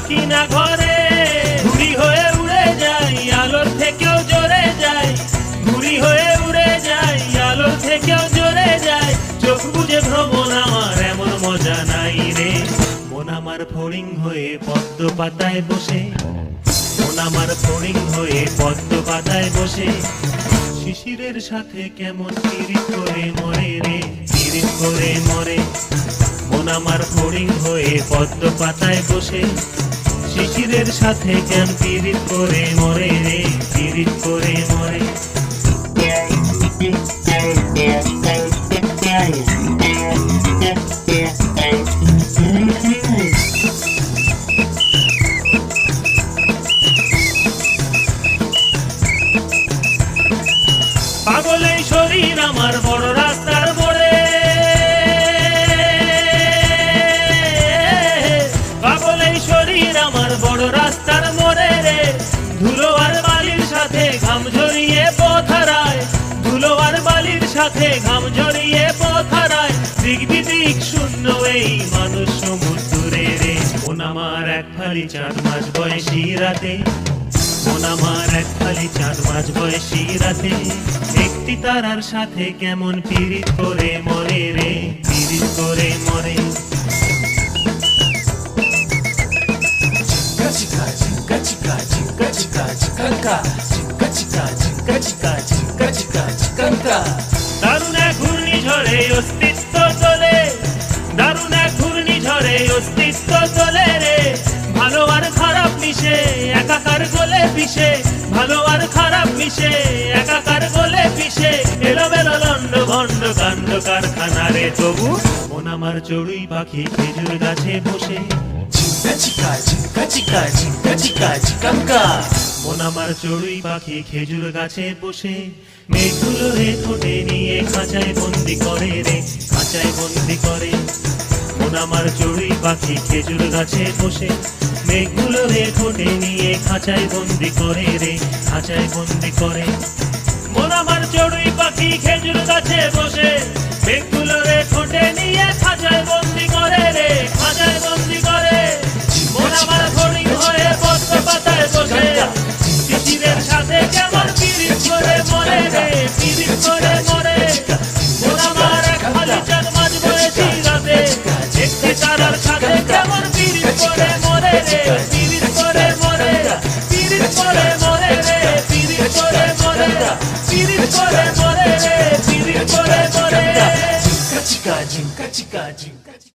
থাকি না ঘরে, ঘুড়ি হয়ে উড়ে যাই আলোর থেকেও জোরে যাই, ঘুড়ি হয়ে উড়ে যাই আলোর থেকেও জোরে যাই। চোখ বুঝে ভ্রমণ আমার এমন মজা নাই রে। মন আমার ফড়িং হয়ে পদ্ম পাতায় বসে, মন আমার ফড়িং হয়ে পদ্ম পাতায় বসে, শিশিরের সাথে কেমন পিরিত করে মরে রে, পিরিত করে মরে। মন আমার ফড়িং হয়ে পদ্ম পাতায় বসে, শিশিরের সাথে কেমন পিরিত করে মরে রে, পিরিত করে মরে। পাগল এই শরীর আমার বড় রাস্তার মোড়ে, পাগল এই শরীর আমার বড় রাস্তার মোড়ে রে। ধুলো আর বালির সাথে ঘাম ঝরিয়ে পথ হারায়, ধুলো আর বালির সাথে ঘাম ঝরিয়ে পথ হারায়। দিক বিদিক শূন্য এই মানুষ সমুদ্রে রে। মন আমার এক ফালি চাঁদ মাঝ বয়সী রাতে, মন আমার এক ফালি চাঁদ মাঝ বয়সী রাতে, একটি তারার সাথে কেমন পিরিত করে মরে রে, পিরিত করে মরে। দারুণ এক ঘূর্ণিঝড়ে অস্তিত্ব চলে, দারুণ এক ঘূর্ণিঝড়ে অস্তিত্ব চলে রে। ভালো আর খারাপ মিশে একাকার গলে পিষে, ভালো আর খারাপ মিশে একাকার গলে পিষে। এলোমেলো লন্ড ভন্ড কাণ্ড কারখানা রে। তবু মন আমার চড়ুই পাখি খেজুর গাছে বসে, মন আমার চড়ুই পাখি খেজুর গাছে বসে, মেঘগুলো রে ঠোঁটে নিয়ে খাঁচায় বন্দি করে রে, খাঁচায় বন্দি করে। মন আমার চড়ুই পাখি খেজুর গাছে বসে, মেঘগুলো রে ঠোঁটে নিয়ে খাঁচায় বন্দি করে রে, খাঁচায় বন্দি করে। মন আমার চড়ুই পাখি খেজুর গাছে বসে, মেঘগুলো রে ঠোঁটে নিয়ে খাঁচায় বন্দি করে রে, খাঁচায় বন্দি করে। মন আমার ফড়িং হয়ে পদ্ম পাতায় বসে, শিশিরের সাথে কেমন পিরিত করে মরে রে, পিরিত করে মরে। মন আমার এক ফালি চাঁদ মাঝ বয়সী রাতে, একটি তারার সাথে কেমন পিরিত করে মরে রে, পিরিত করে মরে, পিরিত করে মরে রে, পিরিত করে মরে, পিরিত করে মরে রে, পিরিত করে মরে।